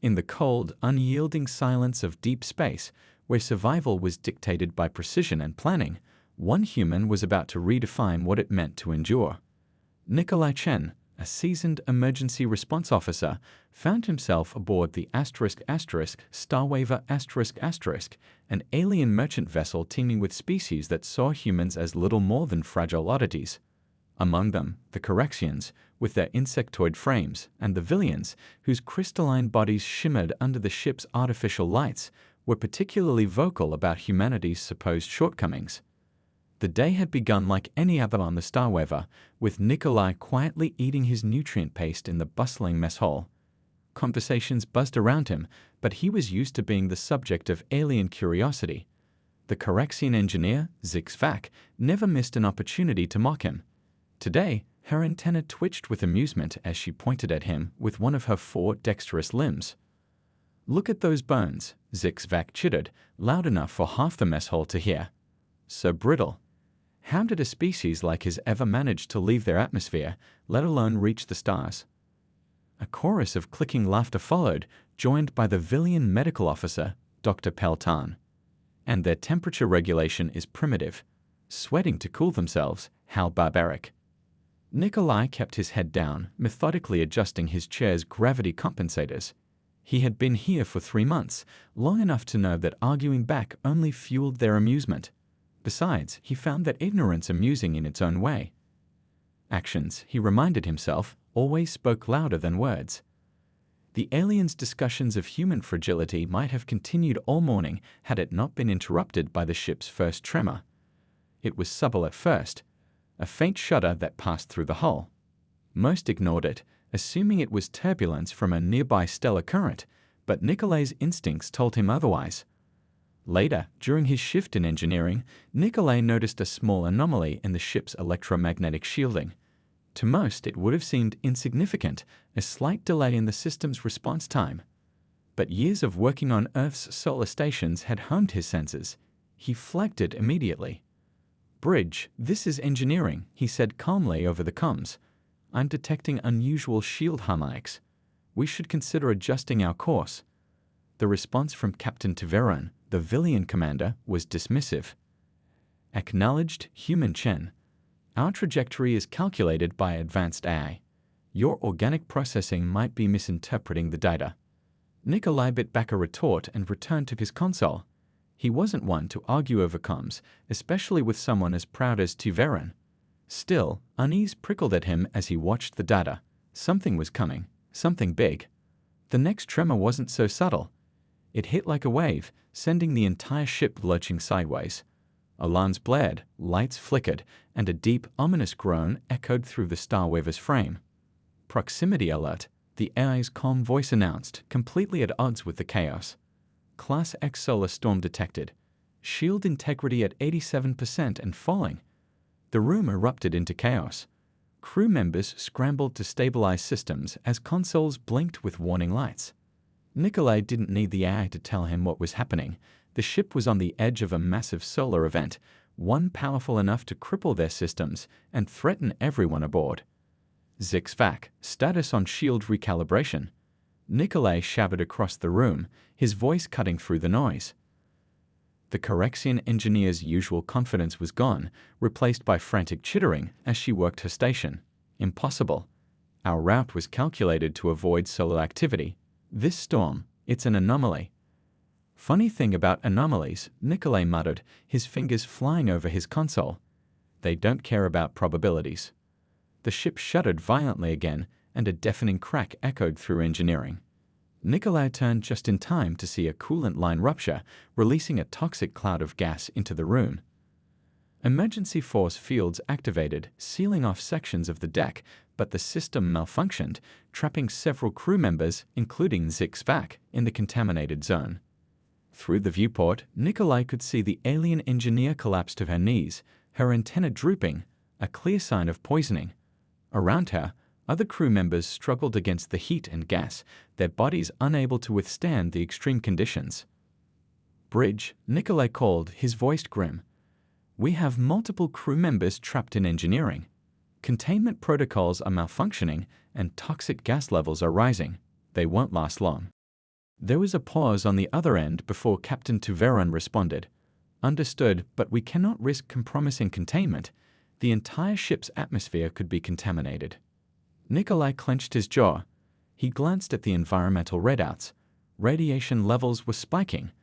In the cold, unyielding silence of deep space, where survival was dictated by precision and planning, one human was about to redefine what it meant to endure. Nikolai Chen, a seasoned emergency response officer, found himself aboard the Starwaver ***, an alien merchant vessel teeming with species that saw humans as little more than fragile oddities. Among them, the Corexians, with their insectoid frames, and the Villians, whose crystalline bodies shimmered under the ship's artificial lights, were particularly vocal about humanity's supposed shortcomings. The day had begun like any other on the Starwaver, with Nikolai quietly eating his nutrient paste in the bustling mess hall. Conversations buzzed around him, but he was used to being the subject of alien curiosity. The Corexian engineer, Zix-Vac, never missed an opportunity to mock him. Today, her antenna twitched with amusement as she pointed at him with one of her 4 dexterous limbs. "Look at those bones," Zix-Vac chittered, loud enough for half the mess hall to hear. "So brittle. How did a species like his ever manage to leave their atmosphere, let alone reach the stars?" A chorus of clicking laughter followed, joined by the Villian medical officer, Dr. Peltan. "And their temperature regulation is primitive. Sweating to cool themselves, how barbaric." Nikolai kept his head down, methodically adjusting his chair's gravity compensators. He had been here for 3 months, long enough to know that arguing back only fueled their amusement. Besides, he found that ignorance amusing in its own way. Actions, he reminded himself, always spoke louder than words. The aliens' discussions of human fragility might have continued all morning had it not been interrupted by the ship's first tremor. It was subtle at first, a faint shudder that passed through the hull. Most ignored it, assuming it was turbulence from a nearby stellar current, but Nikolai's instincts told him otherwise. Later, during his shift in engineering, Nikolai noticed a small anomaly in the ship's electromagnetic shielding. To most, it would have seemed insignificant, a slight delay in the system's response time. But years of working on Earth's solar stations had honed his senses. He flagged it immediately. "Bridge, this is engineering," he said calmly over the comms. "I'm detecting unusual shield harmonics. We should consider adjusting our course." The response from Captain Tiveron, the Villian commander, was dismissive. "Acknowledged, Human Chen. Our trajectory is calculated by advanced AI. Your organic processing might be misinterpreting the data." Nikolai bit back a retort and returned to his console. He wasn't one to argue over comms, especially with someone as proud as Tiveron. Still, unease prickled at him as he watched the data. Something was coming, something big. The next tremor wasn't so subtle. It hit like a wave, sending the entire ship lurching sideways. Alarms blared, lights flickered, and a deep, ominous groan echoed through the Starwaver's frame. "Proximity alert," the AI's calm voice announced, completely at odds with the chaos. "Class X solar storm detected. Shield integrity at 87% and falling." The room erupted into chaos. Crew members scrambled to stabilize systems as consoles blinked with warning lights. Nikolai didn't need the AI to tell him what was happening. The ship was on the edge of a massive solar event, one powerful enough to cripple their systems and threaten everyone aboard. "Zix-Vac, status on shield recalibration." Nikolai shouted across the room, his voice cutting through the noise. The Corexian engineer's usual confidence was gone, replaced by frantic chittering as she worked her station. "Impossible. Our route was calculated to avoid solar activity. This storm, it's an anomaly." "Funny thing about anomalies," Nikolai muttered, his fingers flying over his console. "They don't care about probabilities." The ship shuddered violently again, and a deafening crack echoed through engineering. Nikolai turned just in time to see a coolant line rupture, releasing a toxic cloud of gas into the room. Emergency force fields activated, sealing off sections of the deck, but the system malfunctioned, trapping several crew members, including Zix-Vac, in the contaminated zone. Through the viewport, Nikolai could see the alien engineer collapse to her knees, her antenna drooping, a clear sign of poisoning. Around her, other crew members struggled against the heat and gas, their bodies unable to withstand the extreme conditions. "Bridge," Nikolai called, his voice grim. "We have multiple crew members trapped in engineering. Containment protocols are malfunctioning and toxic gas levels are rising. They won't last long." There was a pause on the other end before Captain Tiveron responded. Understood, but we cannot risk compromising containment. The entire ship's atmosphere could be contaminated. Nikolai clenched his jaw. He glanced at the environmental readouts. Radiation levels were spiking.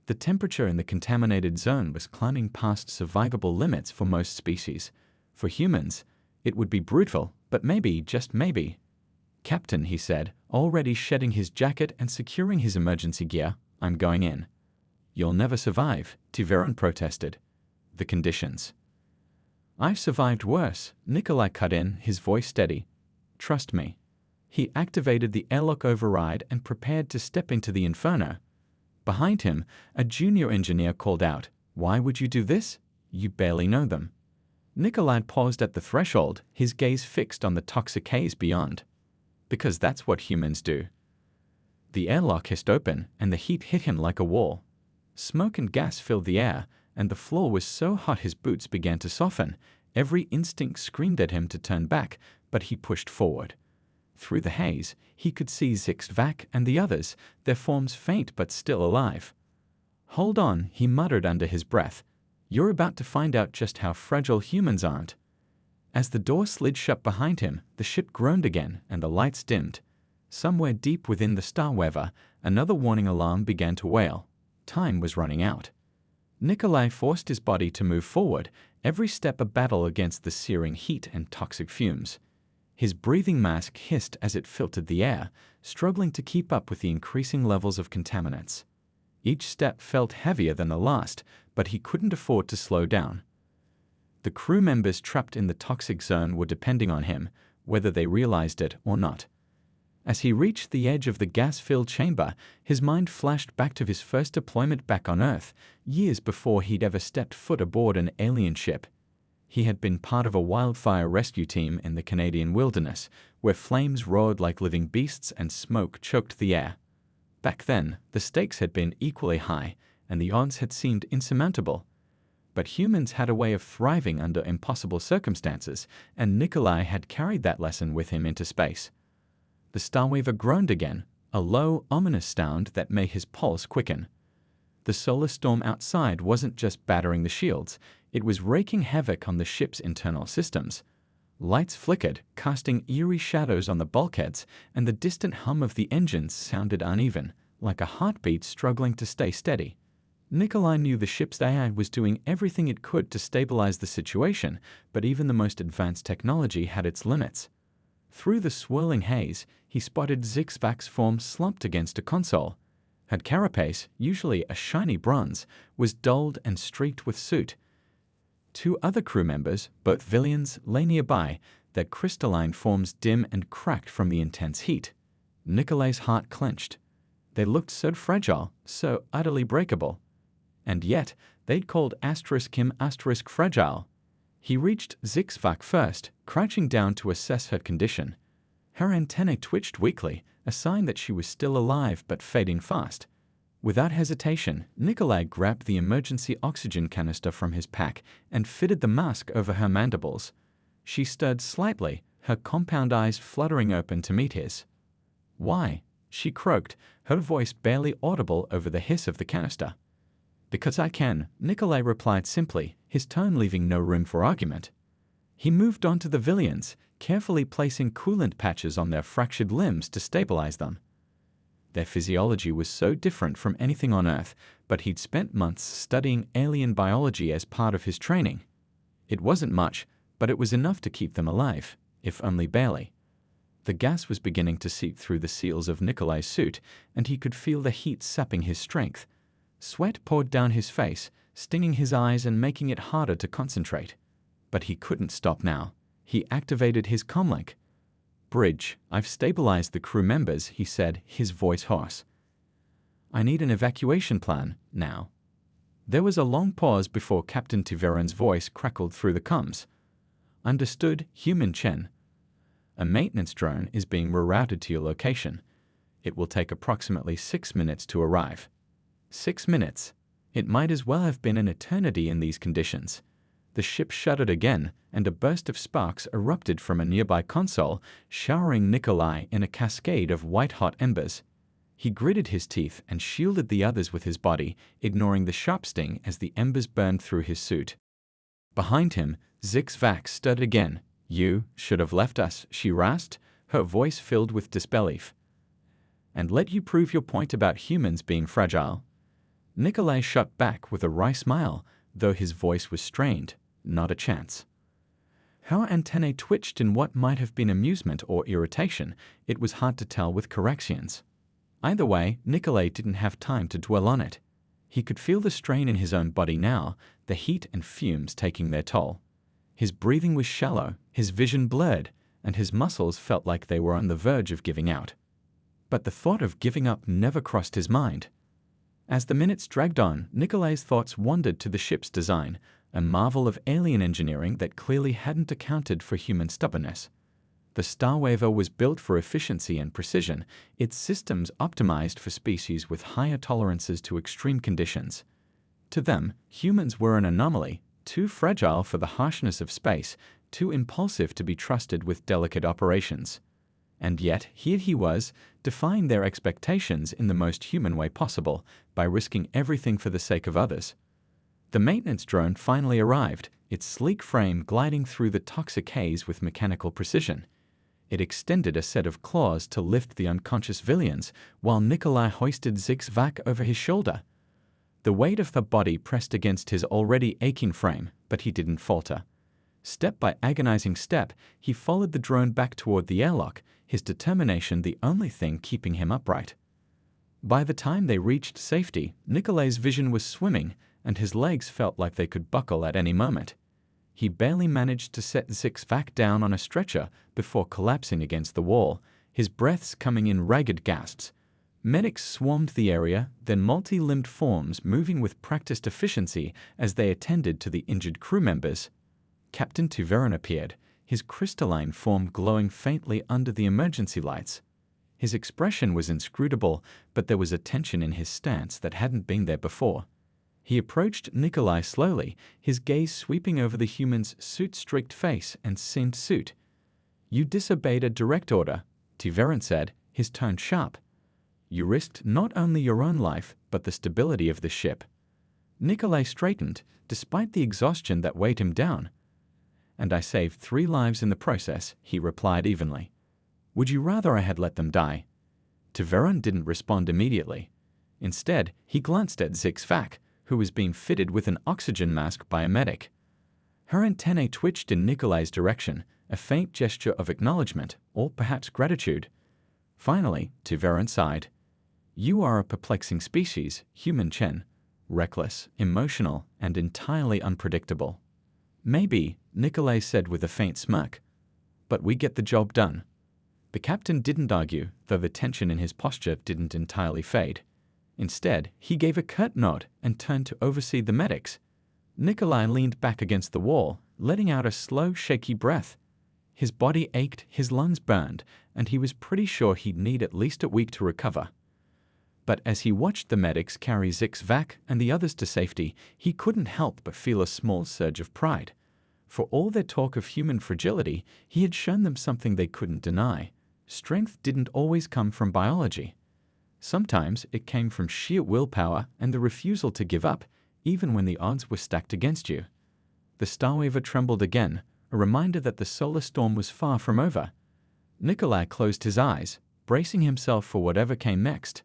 The temperature in the contaminated zone was climbing past survivable limits for most species. For humans, it would be brutal, but maybe, just maybe. Captain, he said, already shedding his jacket and securing his emergency gear, I'm going in. You'll never survive, Tiveron protested. The conditions. I've survived worse, Nikolai cut in, his voice steady. Trust me. He activated the airlock override and prepared to step into the inferno. Behind him, a junior engineer called out, Why would you do this? You barely know them. Nikolai paused at the threshold, his gaze fixed on the toxic haze beyond. Because that's what humans do. The airlock hissed open, and the heat hit him like a wall. Smoke and gas filled the air, and the floor was so hot his boots began to soften. Every instinct screamed at him to turn back, but he pushed forward. Through the haze, he could see Zixvac and the others, their forms faint but still alive. Hold on, he muttered under his breath. You're about to find out just how fragile humans aren't. As the door slid shut behind him, the ship groaned again and the lights dimmed. Somewhere deep within the Star Weaver, another warning alarm began to wail. Time was running out. Nikolai forced his body to move forward, every step a battle against the searing heat and toxic fumes. His breathing mask hissed as it filtered the air, struggling to keep up with the increasing levels of contaminants. Each step felt heavier than the last, but he couldn't afford to slow down. The crew members trapped in the toxic zone were depending on him, whether they realized it or not. As he reached the edge of the gas-filled chamber, his mind flashed back to his first deployment back on Earth, years before he'd ever stepped foot aboard an alien ship. He had been part of a wildfire rescue team in the Canadian wilderness, where flames roared like living beasts and smoke choked the air. Back then, the stakes had been equally high, and the odds had seemed insurmountable. But humans had a way of thriving under impossible circumstances, and Nikolai had carried that lesson with him into space. The Starweaver groaned again, a low, ominous sound that made his pulse quicken. The solar storm outside wasn't just battering the shields, it was wreaking havoc on the ship's internal systems. Lights flickered, casting eerie shadows on the bulkheads, and the distant hum of the engines sounded uneven, like a heartbeat struggling to stay steady. Nikolai knew the ship's AI was doing everything it could to stabilize the situation, but even the most advanced technology had its limits. Through the swirling haze, he spotted Zixvac's form slumped against a console. Her carapace, usually a shiny bronze, was dulled and streaked with soot. Two other crew members, both Villians, lay nearby, their crystalline forms dim and cracked from the intense heat. Nikolai's heart clenched. They looked so fragile, so utterly breakable. And yet, they'd called him fragile. He reached Zixvac first, crouching down to assess her condition. Her antennae twitched weakly, a sign that she was still alive but fading fast. Without hesitation, Nikolai grabbed the emergency oxygen canister from his pack and fitted the mask over her mandibles. She stirred slightly, her compound eyes fluttering open to meet his. Why? She croaked, her voice barely audible over the hiss of the canister. Because I can, Nikolai replied simply, his tone leaving no room for argument. He moved on to the Villians, carefully placing coolant patches on their fractured limbs to stabilize them. Their physiology was so different from anything on Earth, but he'd spent months studying alien biology as part of his training. It wasn't much, but it was enough to keep them alive, if only barely. The gas was beginning to seep through the seals of Nikolai's suit, and he could feel the heat sapping his strength. Sweat poured down his face, stinging his eyes and making it harder to concentrate. But he couldn't stop now. He activated his comlink. Bridge, I've stabilized the crew members, he said, his voice hoarse. I need an evacuation plan, now. There was a long pause before Captain Tiveron's voice crackled through the comms. Understood, Human Chen. A maintenance drone is being rerouted to your location. It will take approximately 6 minutes to arrive. 6 minutes. It might as well have been an eternity in these conditions. The ship shuddered again, and a burst of sparks erupted from a nearby console, showering Nikolai in a cascade of white-hot embers. He gritted his teeth and shielded the others with his body, ignoring the sharp sting as the embers burned through his suit. Behind him, Zix-Vax stood again. "You should have left us," she rasped, her voice filled with disbelief. "And let you prove your point about humans being fragile." Nikolai shot back with a wry smile, though his voice was strained. "Not a chance." Her antennae twitched in what might have been amusement or irritation. It was hard to tell with corrections. Either way, Nikolai didn't have time to dwell on it. He could feel the strain in his own body now, the heat and fumes taking their toll. His breathing was shallow, his vision blurred, and his muscles felt like they were on the verge of giving out. But the thought of giving up never crossed his mind. As the minutes dragged on, Nikolai's thoughts wandered to the ship's design, a marvel of alien engineering that clearly hadn't accounted for human stubbornness. The Starwaver was built for efficiency and precision, its systems optimized for species with higher tolerances to extreme conditions. To them, humans were an anomaly, too fragile for the harshness of space, too impulsive to be trusted with delicate operations. And yet, here he was, defying their expectations in the most human way possible, by risking everything for the sake of others. The maintenance drone finally arrived, its sleek frame gliding through the toxic haze with mechanical precision. It extended a set of claws to lift the unconscious villains, while Nikolai hoisted Zix-Vax over his shoulder. The weight of the body pressed against his already aching frame, but he didn't falter. Step by agonizing step, he followed the drone back toward the airlock, his determination the only thing keeping him upright. By the time they reached safety, Nikolai's vision was swimming, and his legs felt like they could buckle at any moment. He barely managed to set Zix-Vax down on a stretcher before collapsing against the wall, his breaths coming in ragged gasps. Medics swarmed the area, their multi-limbed forms moving with practiced efficiency as they attended to the injured crew members. Captain Tiveron appeared, his crystalline form glowing faintly under the emergency lights. His expression was inscrutable, but there was a tension in his stance that hadn't been there before. He approached Nikolai slowly, his gaze sweeping over the human's soot-streaked face and seamed suit. "You disobeyed a direct order," Tiveron said, his tone sharp. "You risked not only your own life, but the stability of the ship." Nikolai straightened, despite the exhaustion that weighed him down. "And I saved 3 lives in the process," he replied evenly. "Would you rather I had let them die?" Tiveron didn't respond immediately. Instead, he glanced at Zix-Vax, who was being fitted with an oxygen mask by a medic. Her antennae twitched in Nikolai's direction, a faint gesture of acknowledgement, or perhaps gratitude. Finally, Tiveron sighed. "You are a perplexing species, human Chen. Reckless, emotional, and entirely unpredictable." "Maybe," Nikolai said with a faint smirk. "But we get the job done." The captain didn't argue, though the tension in his posture didn't entirely fade. Instead, he gave a curt nod and turned to oversee the medics. Nikolai leaned back against the wall, letting out a slow, shaky breath. His body ached, his lungs burned, and he was pretty sure he'd need at least a week to recover. But as he watched the medics carry Zix-Vax and the others to safety, he couldn't help but feel a small surge of pride. For all their talk of human fragility, he had shown them something they couldn't deny. Strength didn't always come from biology. Sometimes it came from sheer willpower and the refusal to give up, even when the odds were stacked against you. The Starwaver trembled again, a reminder that the solar storm was far from over. Nikolai closed his eyes, bracing himself for whatever came next.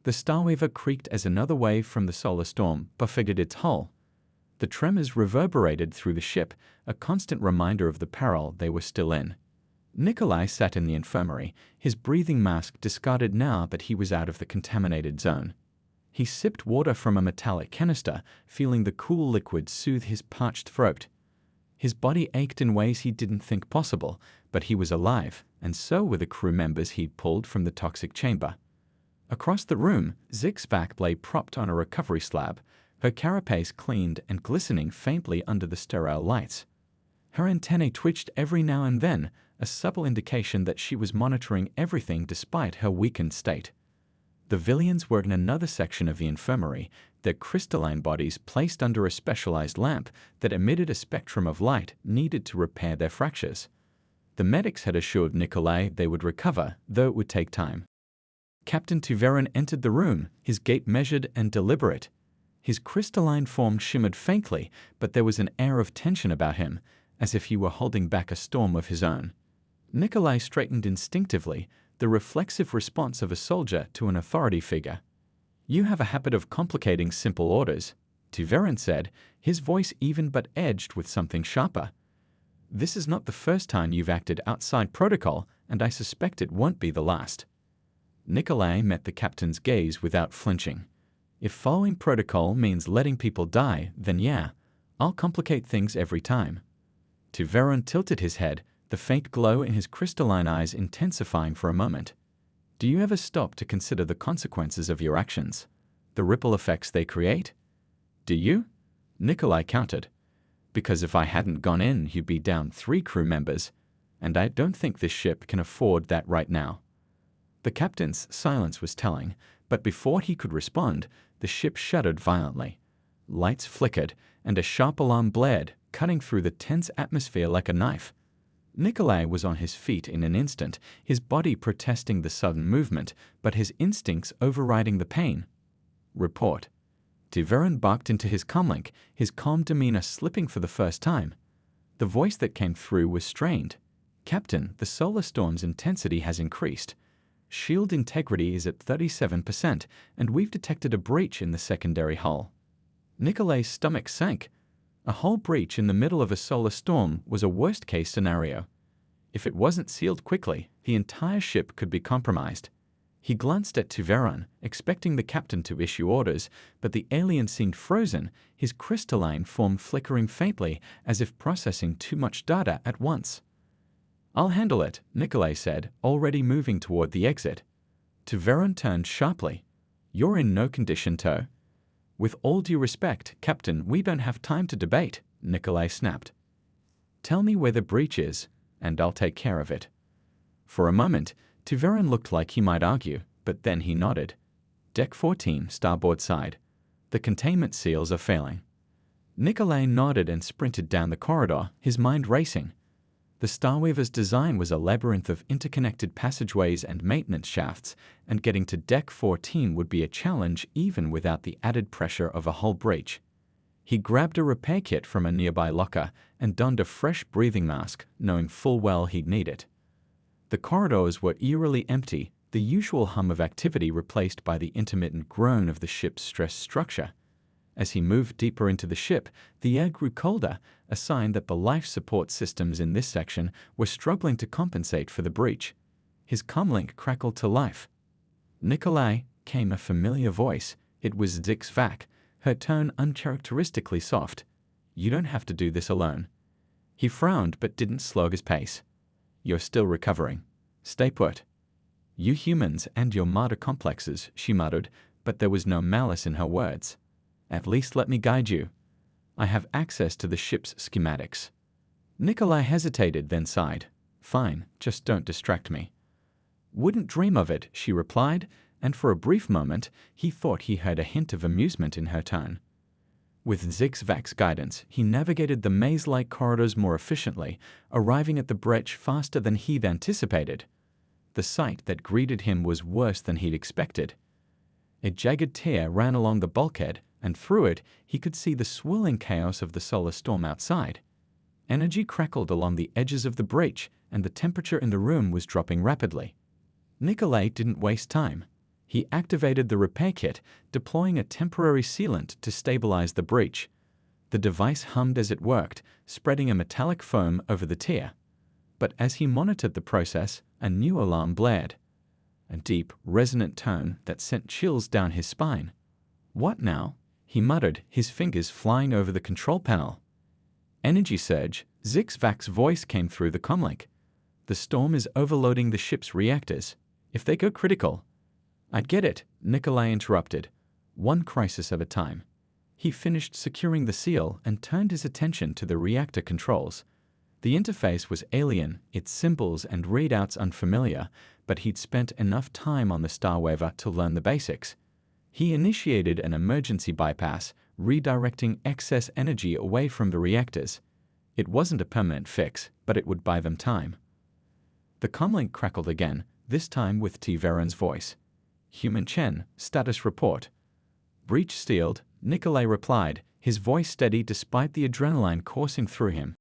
The Starwaver creaked as another wave from the solar storm buffeted its hull. The tremors reverberated through the ship, a constant reminder of the peril they were still in. Nikolai sat in the infirmary, his breathing mask discarded now that he was out of the contaminated zone. He sipped water from a metallic canister, feeling the cool liquid soothe his parched throat. His body ached in ways he didn't think possible, but he was alive, and so were the crew members he'd pulled from the toxic chamber. Across the room, Zix-Vax lay propped on a recovery slab, her carapace cleaned and glistening faintly under the sterile lights. Her antennae twitched every now and then, a subtle indication that she was monitoring everything despite her weakened state. The villains were in another section of the infirmary, their crystalline bodies placed under a specialized lamp that emitted a spectrum of light needed to repair their fractures. The medics had assured Nikolai they would recover, though it would take time. Captain Tiveron entered the room, his gait measured and deliberate. His crystalline form shimmered faintly, but there was an air of tension about him, as if he were holding back a storm of his own. Nikolai straightened instinctively, the reflexive response of a soldier to an authority figure. "You have a habit of complicating simple orders," Tiveron said, his voice even but edged with something sharper. "This is not the first time you've acted outside protocol, and I suspect it won't be the last." Nikolai met the captain's gaze without flinching. "If following protocol means letting people die, then yeah, I'll complicate things every time." Tiveron tilted his head, the faint glow in his crystalline eyes intensifying for a moment. "Do you ever stop to consider the consequences of your actions? The ripple effects they create?" "Do you?" Nikolai countered. "Because if I hadn't gone in, you'd be down 3 crew members, and I don't think this ship can afford that right now." The captain's silence was telling, but before he could respond, the ship shuddered violently. Lights flickered, and a sharp alarm blared, cutting through the tense atmosphere like a knife. Nikolai was on his feet in an instant, his body protesting the sudden movement, but his instincts overriding the pain. "Report." Tiveron barked into his comlink, his calm demeanor slipping for the first time. The voice that came through was strained. "Captain, the solar storm's intensity has increased. Shield integrity is at 37%, and we've detected a breach in the secondary hull." Nikolai's stomach sank. A hull breach in the middle of a solar storm was a worst-case scenario. If it wasn't sealed quickly, the entire ship could be compromised. He glanced at Tiveron, expecting the captain to issue orders, but the alien seemed frozen, his crystalline form flickering faintly as if processing too much data at once. "I'll handle it," Nikolai said, already moving toward the exit. Tiveron turned sharply. "You're in no condition to." "With all due respect, Captain, we don't have time to debate," Nikolai snapped. "Tell me where the breach is, and I'll take care of it." For a moment, Tiveron looked like he might argue, but then he nodded. "Deck 14, starboard side. The containment seals are failing." Nikolai nodded and sprinted down the corridor, his mind racing. The Starweaver's design was a labyrinth of interconnected passageways and maintenance shafts, and getting to Deck 14 would be a challenge even without the added pressure of a hull breach. He grabbed a repair kit from a nearby locker and donned a fresh breathing mask, knowing full well he'd need it. The corridors were eerily empty, the usual hum of activity replaced by the intermittent groan of the ship's stressed structure. As he moved deeper into the ship, the air grew colder, a sign that the life support systems in this section were struggling to compensate for the breach. His comlink crackled to life. "Nikolai," came a familiar voice. It was Zix Vac, her tone uncharacteristically soft. "You don't have to do this alone." He frowned but didn't slow his pace. "You're still recovering. Stay put." "You humans and your martyr complexes," she muttered, but there was no malice in her words. "At least let me guide you. I have access to the ship's schematics." Nikolai hesitated, then sighed. "Fine, just don't distract me." "Wouldn't dream of it," she replied, and for a brief moment he thought he heard a hint of amusement in her tone. With Zix-Vac's guidance, he navigated the maze-like corridors more efficiently, arriving at the breach faster than he'd anticipated. The sight that greeted him was worse than he'd expected. A jagged tear ran along the bulkhead, and through it he could see the swirling chaos of the solar storm outside. Energy crackled along the edges of the breach, and the temperature in the room was dropping rapidly. Nikolai didn't waste time. He activated the repair kit, deploying a temporary sealant to stabilize the breach. The device hummed as it worked, spreading a metallic foam over the tear. But as he monitored the process, a new alarm blared. A deep, resonant tone that sent chills down his spine. "What now?" he muttered, his fingers flying over the control panel. "Energy surge," Zix-Vac's voice came through the comlink. "The storm is overloading the ship's reactors. If they go critical—" "I'd get it," Nikolai interrupted. "One crisis at a time." He finished securing the seal and turned his attention to the reactor controls. The interface was alien, its symbols and readouts unfamiliar, but he'd spent enough time on the Starweaver to learn the basics. He initiated an emergency bypass, redirecting excess energy away from the reactors. It wasn't a permanent fix, but it would buy them time. The comlink crackled again, this time with Tiveron's voice. Human Chen, status report. Breach sealed, Nikolai replied, his voice steady despite the adrenaline coursing through him.